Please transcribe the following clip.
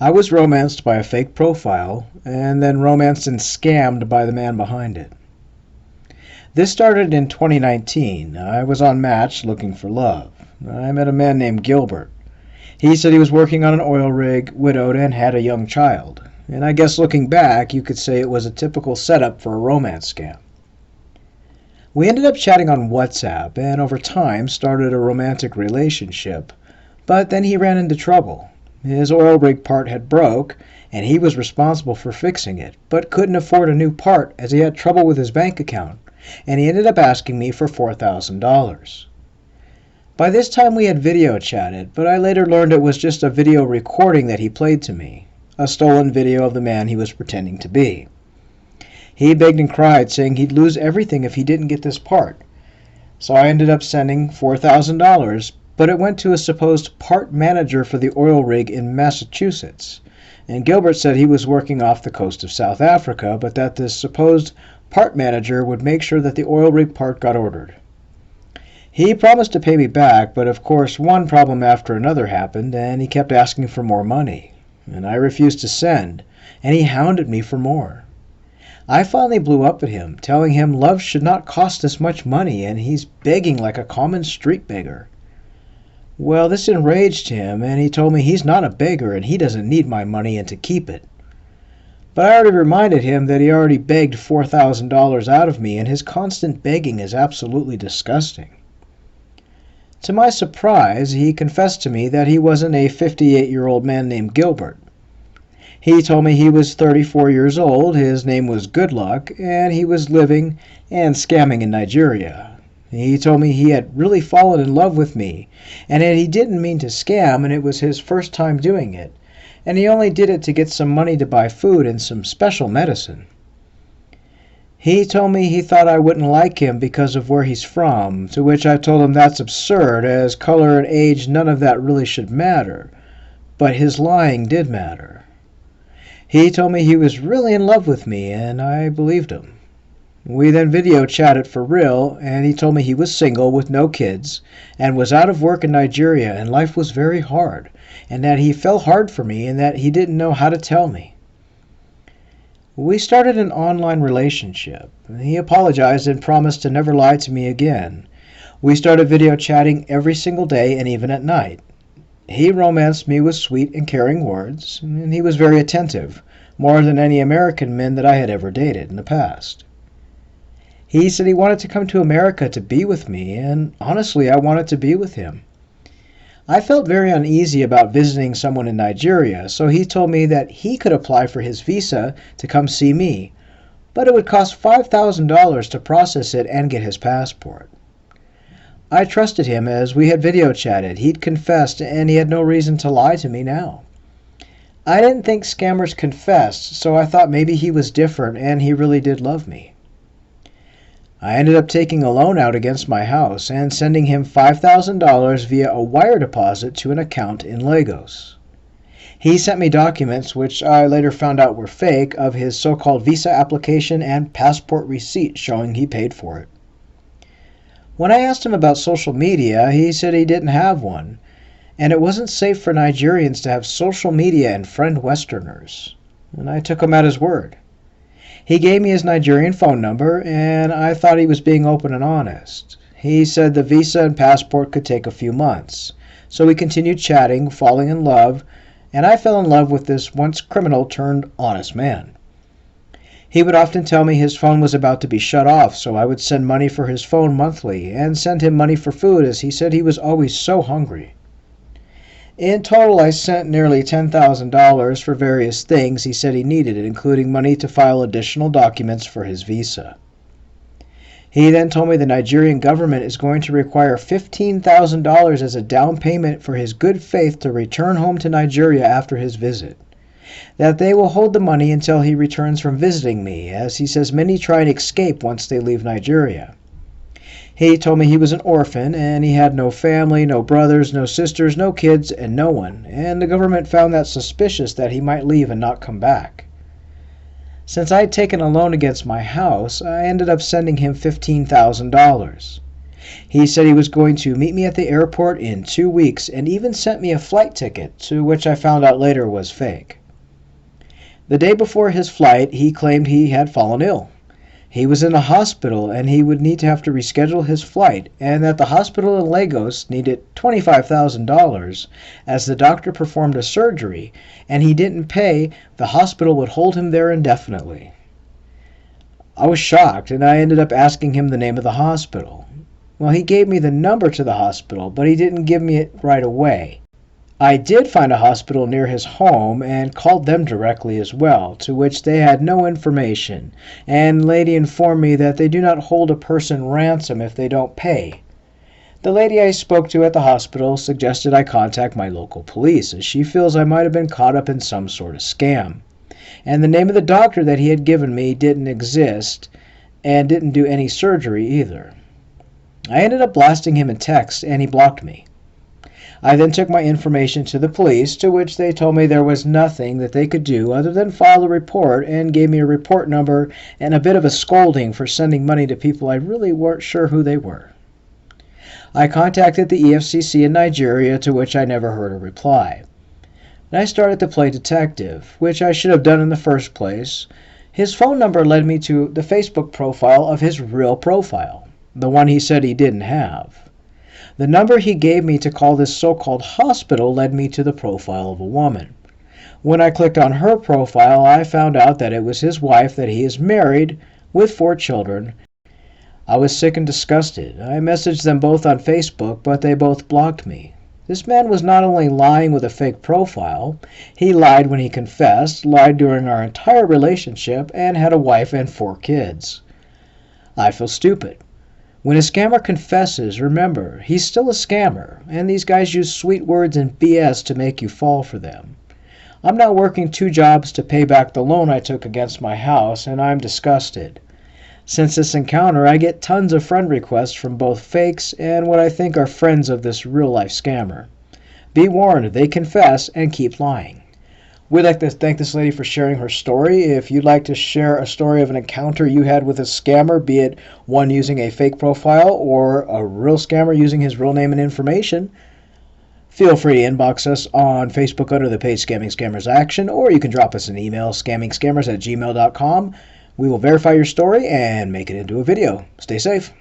I was romanced by a fake profile, and then romanced and scammed by the man behind it. This started in 2019. I was on Match looking for love. I met a man named Gilbert. He said he was working on an oil rig, widowed, and had a young child. And I guess looking back, you could say it was a typical setup for a romance scam. We ended up chatting on WhatsApp and over time started a romantic relationship, but then he ran into trouble. His oil rig part had broke, and he was responsible for fixing it, but couldn't afford a new part as he had trouble with his bank account, and he ended up asking me for $4,000. By this time we had video chatted, but I later learned it was just a video recording that he played to me, a stolen video of the man he was pretending to be. He begged and cried, saying he'd lose everything if he didn't get this part. So I ended up sending $4,000, but it went to a supposed part manager for the oil rig in Massachusetts. And Gilbert said he was working off the coast of South Africa, but that this supposed part manager would make sure that the oil rig part got ordered. He promised to pay me back, but of course one problem after another happened, and he kept asking for more money. And I refused to send, and he hounded me for more. I finally blew up at him, telling him love should not cost this much money, and he's begging like a common street beggar. Well, this enraged him, and he told me he's not a beggar and he doesn't need my money and to keep it. But I already reminded him that he already begged $4,000 out of me, and his constant begging is absolutely disgusting. To my surprise, he confessed to me that he wasn't a 58-year-old man named Gilbert. He told me he was 34 years old, his name was Goodluck, and he was living and scamming in Nigeria. He told me he had really fallen in love with me, and that he didn't mean to scam, and it was his first time doing it, and he only did it to get some money to buy food and some special medicine. He told me he thought I wouldn't like him because of where he's from, to which I told him that's absurd, as color and age, none of that really should matter, but his lying did matter. He told me he was really in love with me, and I believed him. We then video chatted for real, and he told me he was single with no kids and was out of work in Nigeria and life was very hard, and that he fell hard for me and that he didn't know how to tell me. We started an online relationship. He apologized and promised to never lie to me again. We started video chatting every single day and even at night. He romanced me with sweet and caring words, and he was very attentive, more than any American men that I had ever dated in the past. He said he wanted to come to America to be with me, and honestly, I wanted to be with him. I felt very uneasy about visiting someone in Nigeria, so he told me that he could apply for his visa to come see me, but it would cost $5,000 to process it and get his passport. I trusted him as we had video chatted. He'd confessed, and he had no reason to lie to me now. I didn't think scammers confessed, so I thought maybe he was different and he really did love me. I ended up taking a loan out against my house and sending him $5,000 via a wire deposit to an account in Lagos. He sent me documents, which I later found out were fake, of his so-called visa application and passport receipt showing he paid for it. When I asked him about social media, he said he didn't have one, and it wasn't safe for Nigerians to have social media and friend Westerners, and I took him at his word. He gave me his Nigerian phone number, and I thought he was being open and honest. He said the visa and passport could take a few months, so we continued chatting, falling in love, and I fell in love with this once criminal turned honest man. He would often tell me his phone was about to be shut off, so I would send money for his phone monthly and send him money for food, as he said he was always so hungry. In total, I sent nearly $10,000 for various things he said he needed, including money to file additional documents for his visa. He then told me the Nigerian government is going to require $15,000 as a down payment for his good faith to return home to Nigeria after his visit. That they will hold the money until he returns from visiting me, as he says many try and escape once they leave Nigeria. He told me he was an orphan and he had no family, no brothers, no sisters, no kids, and no one, and the government found that suspicious that he might leave and not come back. Since I had taken a loan against my house, I ended up sending him $15,000. He said he was going to meet me at the airport in 2 weeks and even sent me a flight ticket, to which I found out later was fake. The day before his flight, he claimed he had fallen ill. He was in a hospital and he would need to have to reschedule his flight, and that the hospital in Lagos needed $25,000 as the doctor performed a surgery, and he didn't pay, the hospital would hold him there indefinitely. I was shocked, and I ended up asking him the name of the hospital. Well, he gave me the number to the hospital, but he didn't give me it right away. I did find a hospital near his home and called them directly as well, to which they had no information, and the lady informed me that they do not hold a person ransom if they don't pay. The lady I spoke to at the hospital suggested I contact my local police, as she feels I might have been caught up in some sort of scam. And the name of the doctor that he had given me didn't exist, and didn't do any surgery either. I ended up blasting him in text, and he blocked me. I then took my information to the police, to which they told me there was nothing that they could do other than file a report, and gave me a report number and a bit of a scolding for sending money to people I really weren't sure who they were. I contacted the EFCC in Nigeria, to which I never heard a reply. And I started to play detective, which I should have done in the first place. His phone number led me to the Facebook profile of his real profile, the one he said he didn't have. The number he gave me to call this so-called hospital led me to the profile of a woman. When I clicked on her profile, I found out that it was his wife, that he is married with 4 children. I was sick and disgusted. I messaged them both on Facebook, but they both blocked me. This man was not only lying with a fake profile, he lied when he confessed, lied during our entire relationship, and had a wife and 4 kids. I feel stupid. When a scammer confesses, remember, he's still a scammer, and these guys use sweet words and BS to make you fall for them. I'm now working 2 jobs to pay back the loan I took against my house, and I'm disgusted. Since this encounter, I get tons of friend requests from both fakes and what I think are friends of this real-life scammer. Be warned, they confess and keep lying. We'd like to thank this lady for sharing her story. If you'd like to share a story of an encounter you had with a scammer, be it one using a fake profile or a real scammer using his real name and information, feel free to inbox us on Facebook under the page Scamming Scammers Action, or you can drop us an email, scammingscammers@gmail.com. We will verify your story and make it into a video. Stay safe.